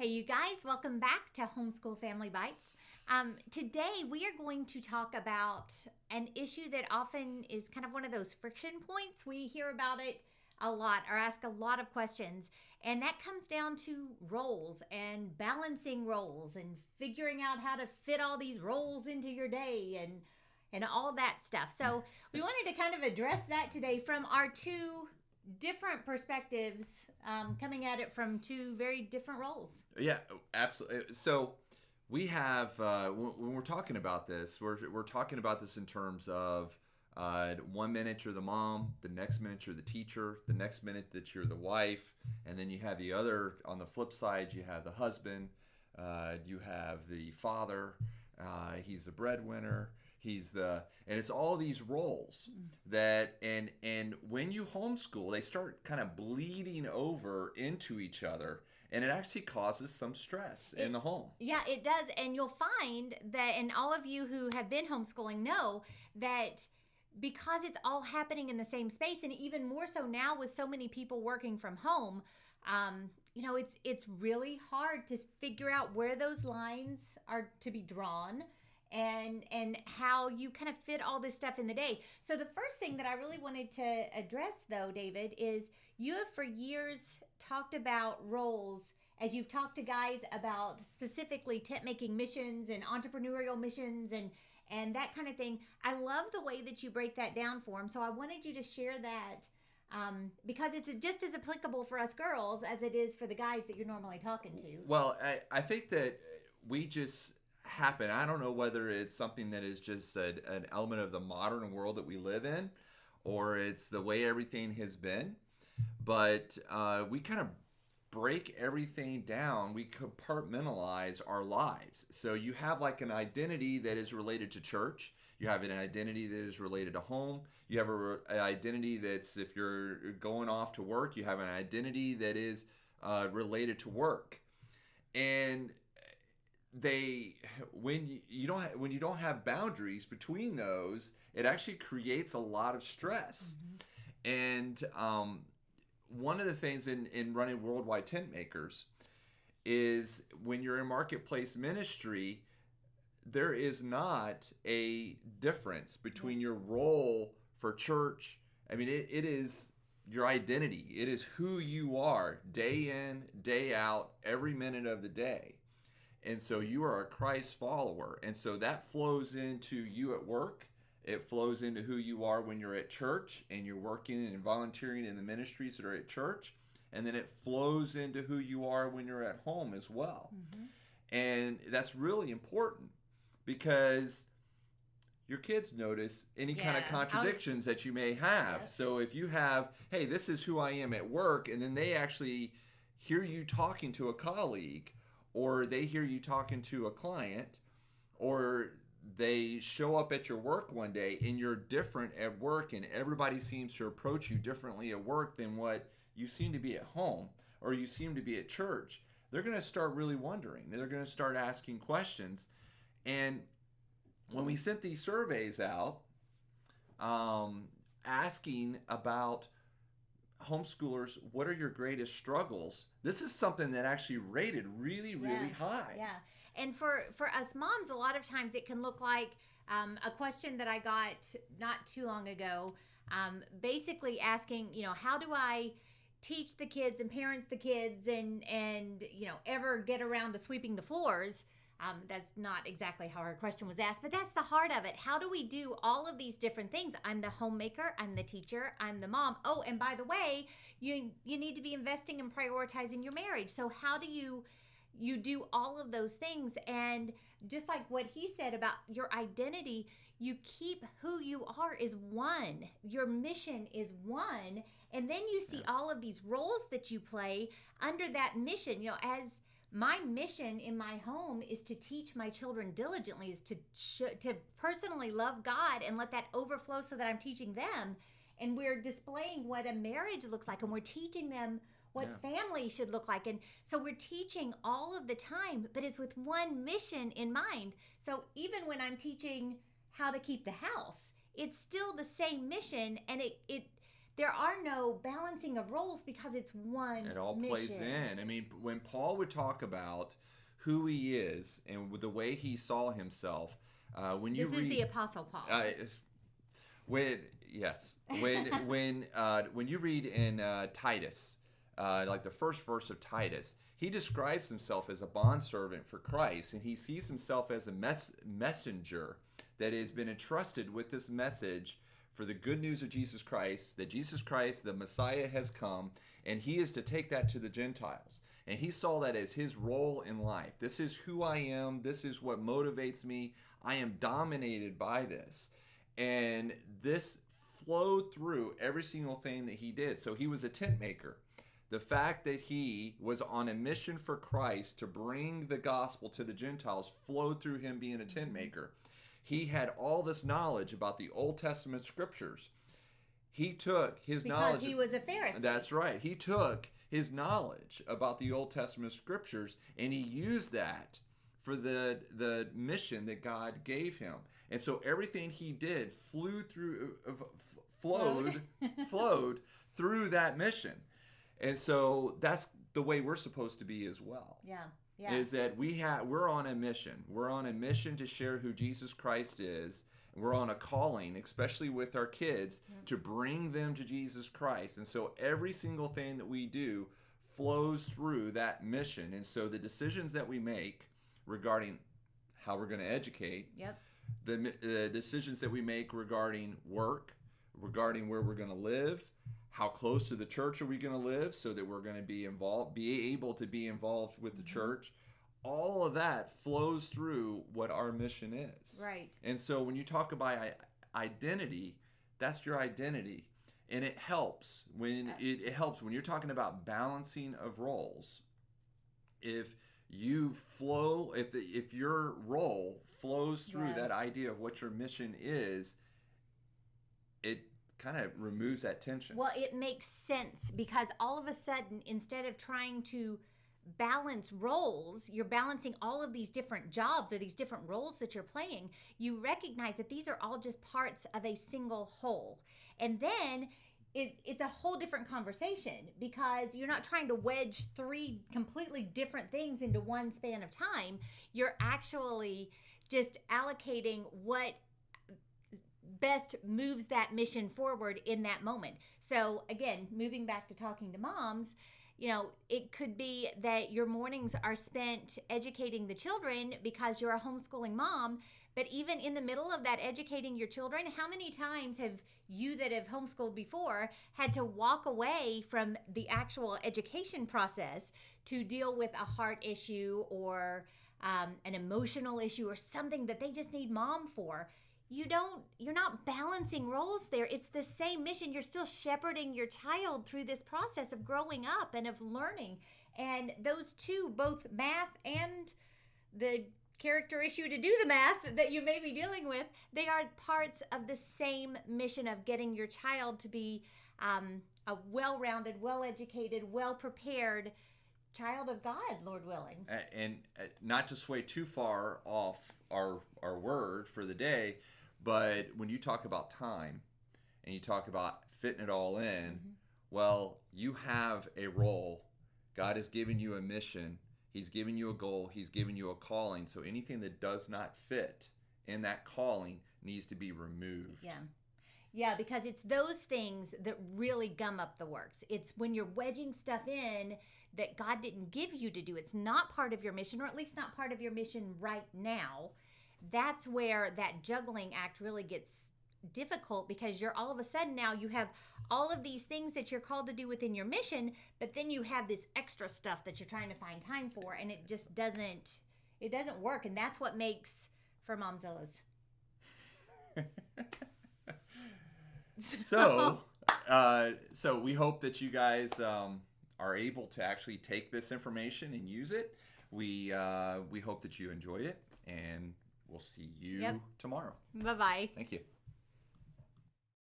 Hey, you guys, welcome back to Homeschool Family Bites. Today, we are going to talk about an issue that often is kind of one of those friction points. We hear about it a lot or ask a lot of questions, and that comes down to roles and balancing roles and figuring out how to fit all these roles into your day and all that stuff. So, we wanted to kind of address that today from our two different perspectives, coming at it from two very different roles. Yeah, absolutely. So we have when we're talking about this, we're talking about this in terms of 1 minute you're the mom, the next minute you're the teacher, the next minute that you're the wife, and then you have the other on the flip side. You have the husband, you have the father. He's the breadwinner. And it's all these roles that and when you homeschool, they start kind of bleeding over into each other, and it actually causes some stress in the home. Yeah, it does. And you'll find that, and all of you who have been homeschooling know that because it's all happening in the same space, and even more so now with so many people working from home, it's really hard to figure out where those lines are to be drawn and how you kind of fit all this stuff in the day. So the first thing that I really wanted to address, though, David, is you have for years talked about roles as you've talked to guys about specifically tent making missions and entrepreneurial missions and that kind of thing. I love the way that you break that down for them. So I wanted you to share that, because it's just as applicable for us girls as it is for the guys that you're normally talking to. Well, I think that we just happen. I don't know whether it's something that is just an element of the modern world that we live in, or it's the way everything has been. But we kind of break everything down. We compartmentalize our lives. So you have like an identity that is related to church. You have an identity that is related to home. You have an identity that's, if you're going off to work, you have an identity that is related to work. And when you don't have boundaries between those, it actually creates a lot of stress. And one of the things in running worldwide tent makers is when you're in marketplace ministry, there is not a difference between your role for church. I mean, it is your identity. It is who you are day in, day out, every minute of the day. And so you are a Christ follower. And so that flows into you at work. It flows into who you are when you're at church and you're working and volunteering in the ministries that are at church. And then it flows into who you are when you're at home as well. And that's really important because your kids notice any kind of contradictions that you may have. Yes. So if you have, hey, this is who I am at work, and then they actually hear you talking to a colleague, or they hear you talking to a client, or they show up at your work one day and you're different at work and everybody seems to approach you differently at work than what you seem to be at home or you seem to be at church, they're going to start really wondering. They're going to start asking questions. And when we sent these surveys out, asking about homeschoolers, what are your greatest struggles? This is something that actually rated really, really high. Yeah. And for us moms, a lot of times it can look like a question that I got not too long ago, basically asking, how do I teach the kids and parents the kids and ever get around to sweeping the floors? That's not exactly how her question was asked, but that's the heart of it. How do we do all of these different things? I'm the homemaker, I'm the teacher, I'm the mom. Oh, and by the way, you need to be investing and prioritizing your marriage. So how do you do all of those things? And just like what he said about your identity, you keep who you are is one. Your mission is one. And then you see all of these roles that you play under that mission. As my mission in my home is to teach my children diligently, is to personally love God and let that overflow so that I'm teaching them. And we're displaying what a marriage looks like, and we're teaching them what family should look like. And so we're teaching all of the time, but it's with one mission in mind. So even when I'm teaching how to keep the house, it's still the same mission, and it there are no balancing of roles because it's one It all mission. plays in. I mean, when Paul would talk about who he is and with the way he saw himself, when you This is the Apostle Paul. When yes, when you read in Titus, like the first verse of Titus, he describes himself as a bondservant for Christ, and he sees himself as a messenger that has been entrusted with this message for the good news of Jesus Christ, that Jesus Christ, the Messiah, has come, and he is to take that to the Gentiles. And he saw that as his role in life. This is who I am. This is what motivates me. I am dominated by this. And this flowed through every single thing that he did. So he was a tent maker. The fact that he was on a mission for Christ to bring the gospel to the Gentiles flowed through him being a tent maker. He had all this knowledge about the Old Testament scriptures. He took his knowledge. Because he was a Pharisee. That's right. He took his knowledge about the Old Testament scriptures and he used that for the mission that God gave him. And so everything he did flowed through that mission. And so that's the way we're supposed to be as well. Yeah. Is that we're on a mission. We're on a mission to share who Jesus Christ is. We're on a calling, especially with our kids, to bring them to Jesus Christ. And so every single thing that we do flows through that mission. And so the decisions that we make regarding how we're going to educate, the decisions that we make regarding work, regarding where we're going to live, how close to the church are we going to live so that we're going to be able to be involved with the church. All of that flows through what our mission is. Right. And so when you talk about identity, that's your identity. And it helps when when you're talking about balancing of roles. If your role flows through that idea of what your mission is, it kind of removes that tension. Well, it makes sense because all of a sudden, instead of trying to balance roles, you're balancing all of these different jobs or these different roles that you're playing. You recognize that these are all just parts of a single whole. And then it's a whole different conversation because you're not trying to wedge three completely different things into one span of time. You're actually just allocating what best moves that mission forward in that moment. So again, moving back to talking to moms, it could be that your mornings are spent educating the children because you're a homeschooling mom. But even in the middle of that educating your children, how many times have you that have homeschooled before had to walk away from the actual education process to deal with a heart issue or an emotional issue or something that they just need mom for? You're not balancing roles there. It's the same mission. You're still shepherding your child through this process of growing up and of learning. And those two, both math and the character issue to do the math that you may be dealing with, they are parts of the same mission of getting your child to be a well-rounded, well-educated, well-prepared child of God, Lord willing. And not to sway too far off our word for the day, but when you talk about time and you talk about fitting it all in, well, you have a role. God has given you a mission. He's given you a goal. He's given you a calling. So anything that does not fit in that calling needs to be removed. Yeah, because it's those things that really gum up the works. It's when you're wedging stuff in that God didn't give you to do. It's not part of your mission, or at least not part of your mission right now. That's where that juggling act really gets difficult because you're all of a sudden now you have all of these things that you're called to do within your mission, but then you have this extra stuff that you're trying to find time for, and it just doesn't work. And that's what makes for Momzillas. So we hope that you guys are able to actually take this information and use it. We hope that you enjoyed it, and we'll see you tomorrow. Bye-bye. Thank you.